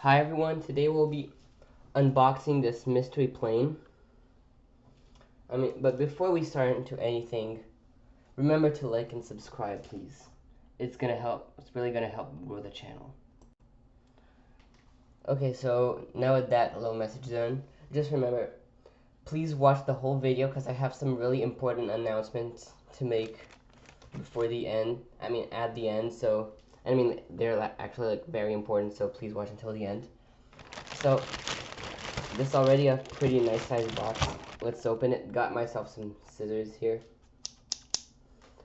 Hi everyone, today we'll be unboxing this mystery plane. But before we start into anything, remember to like and subscribe, please. It's really gonna help grow the channel. Okay, so now with that little message done, just remember, please watch the whole video because I have some really important announcements to make before the end. At the end, they're actually very important, so please watch until the end. So, this is already a pretty nice sized box. Let's open it. Got myself some scissors here.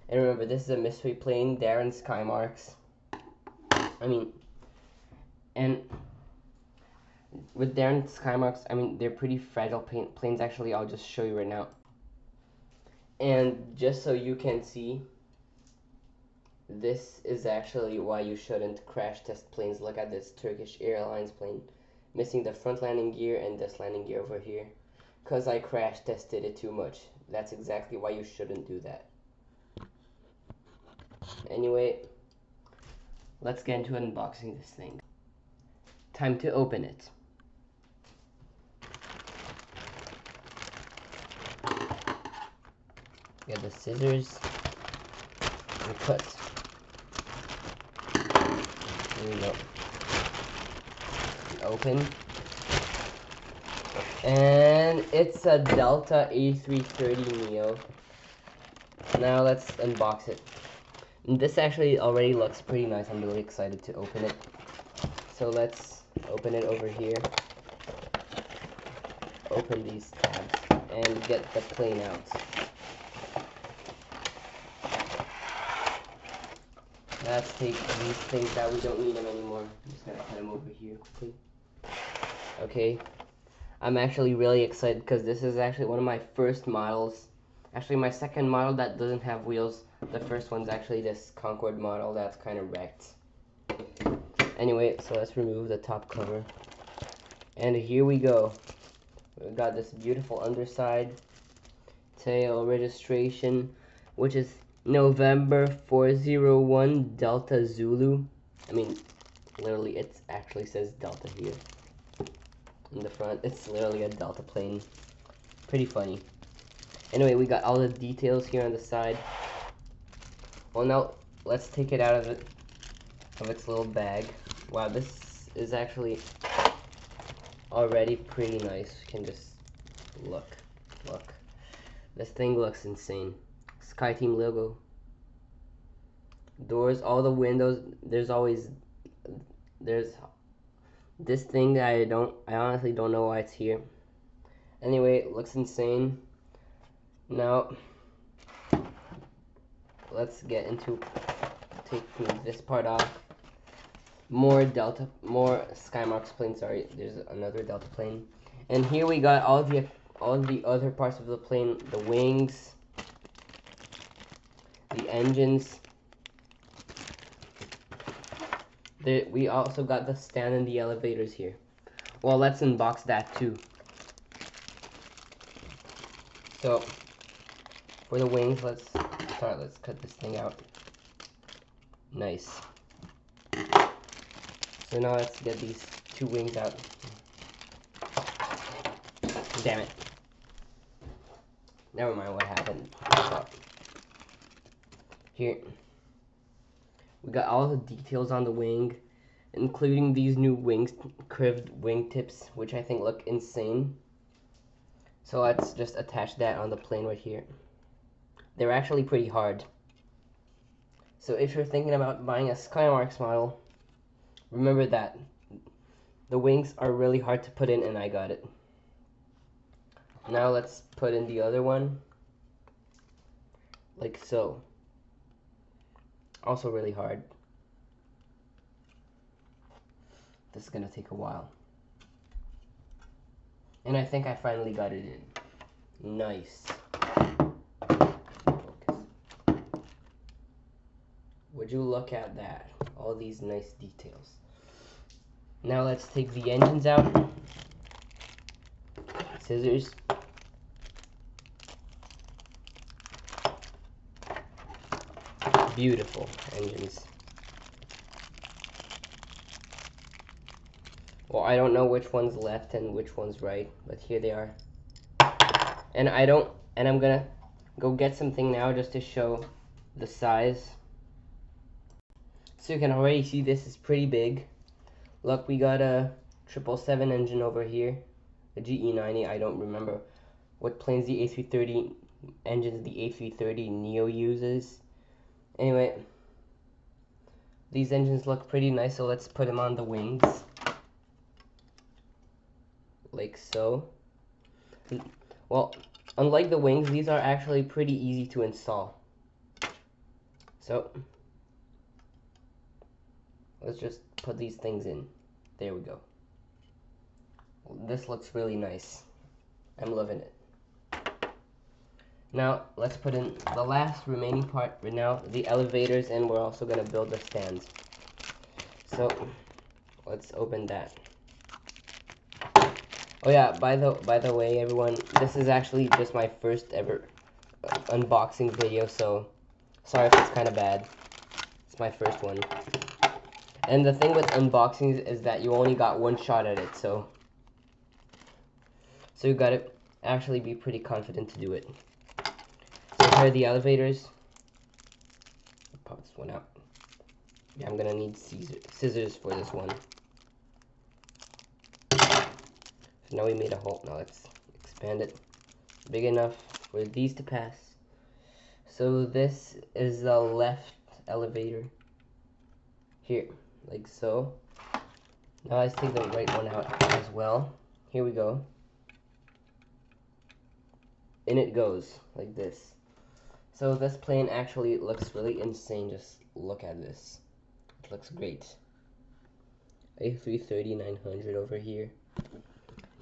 And remember, this is a mystery plane, Darren Skymarks. And with Darren Skymarks, they're pretty fragile planes. Actually, I'll just show you right now. And just so you can see, this is actually why you shouldn't crash test planes. Look at this Turkish Airlines plane. Missing the front landing gear and this landing gear over here. Because I crash tested it too much. That's exactly why you shouldn't do that. Anyway, let's get into unboxing this thing. Time to open it. Get the scissors and cut. There we go. Open. And it's a Delta A330 Neo. Now let's unbox it. And this actually already looks pretty nice. I'm really excited to open it. So let's open it over here. Open these tabs and get the plane out. Let's take these things out. We don't need them anymore. I'm just gonna put them over here quickly. Okay. I'm actually really excited because this is actually one of my first models. Actually, my second model that doesn't have wheels. The first one's actually this Concorde model that's kind of wrecked. Anyway, so let's remove the top cover. And here we go. We've got this beautiful underside. Tail registration, which is November 401 Delta Zulu. Literally, it actually says Delta here. In the front, it's literally a Delta plane. Pretty funny. Anyway, we got all the details here on the side. Well, now let's take it out of its little bag. Wow, this is actually already pretty nice. You can just look. This thing looks insane. SkyTeam logo. Doors, all the windows. There's this thing that I honestly don't know why it's here. Anyway, it looks insane. Now, let's get into taking this part off. More Skymarks plane. Sorry, there's another Delta plane. And here we got all the other parts of the plane: the wings, the engines. We also got the stand and the elevators here. Well, let's unbox that too. So, for the wings, let's cut this thing out. Nice. So now let's get these two wings out. Damn it. Never mind what happened. Here. We got all the details on the wing, including these new curved wing tips, which I think look insane. So let's just attach that on the plane right here. They're actually pretty hard. So if you're thinking about buying a Skymarks model, remember that. The wings are really hard to put in, and I got it. Now let's put in the other one. Like so. Also really hard. This is gonna take a while. And I think I finally got it in. Nice. Focus. Would you look at that? All these nice details. Now let's take the engines out. Scissors. Beautiful engines. Well, I don't know which one's left and which one's right, but here they are. And I'm gonna go get something now just to show the size. So you can already see this is pretty big. Look, we got a 777 engine over here, the GE90. I don't remember what planes the A330 engines the A330 Neo uses. Anyway, these engines look pretty nice, so let's put them on the wings. Like so. Well, unlike the wings, these are actually pretty easy to install. So, let's just put these things in. There we go. This looks really nice. I'm loving it. Now, let's put in the last remaining part right now, the elevators, and we're also going to build the stands. So, let's open that. Oh yeah, by the way, everyone, this is actually just my first ever unboxing video, so sorry if it's kind of bad. It's my first one. And the thing with unboxings is that you only got one shot at it, so you gotta actually be pretty confident to do it. So here are the elevators. Pop this one out. Yeah, I'm gonna need scissors for this one. So now we made a hole. Now let's expand it big enough for these to pass. So this is the left elevator. Here, like so. Now let's take the right one out as well. Here we go. In it goes, like this. So this plane actually looks really insane. Just look at this. It looks great. A330-900 over here.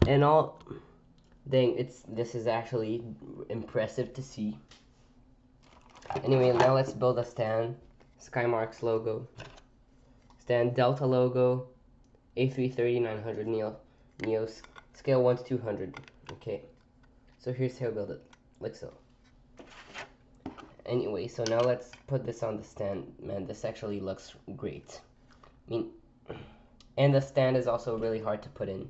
And all, dang, this is actually impressive to see. Anyway, now let's build a stand. Skymarks logo. Stand Delta logo. A330-900 Neo scale 1 to 200. Okay. So here's how I build it, like so. Anyway, so now let's put this on the stand. Man, this actually looks great. I mean, and the stand is also really hard to put in.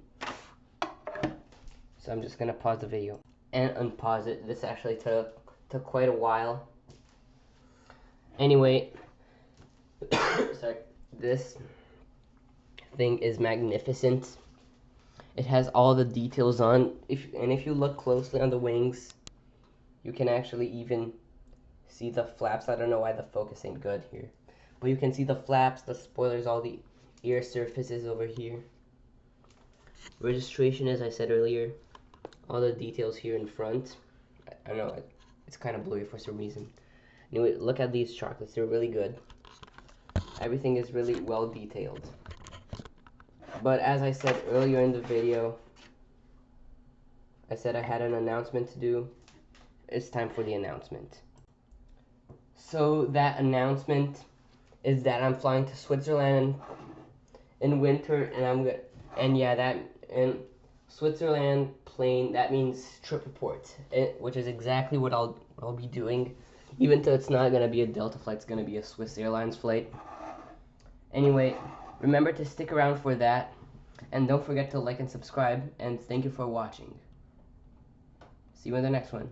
So I'm just gonna pause the video and unpause it. This actually took quite a while. Anyway, sorry. This thing is magnificent. It has all the details on. If you look closely on the wings, you can actually even see the flaps. I don't know why the focus ain't good here, but you can see the flaps, the spoilers, all the air surfaces over here. Registration, as I said earlier, all the details here in front. I don't know, it's kind of blurry for some reason. Anyway, look at these chocolates. They're really good. Everything is really well detailed. But as I said earlier in the video, I said I had an announcement to do. It's time for the announcement. So that announcement is that I'm flying to Switzerland in winter, and Switzerland plane, that means trip report, which is exactly what I'll be doing. Even though it's not gonna be a Delta flight, it's gonna be a Swiss Airlines flight. Anyway, remember to stick around for that, and don't forget to like and subscribe, and thank you for watching. See you in the next one.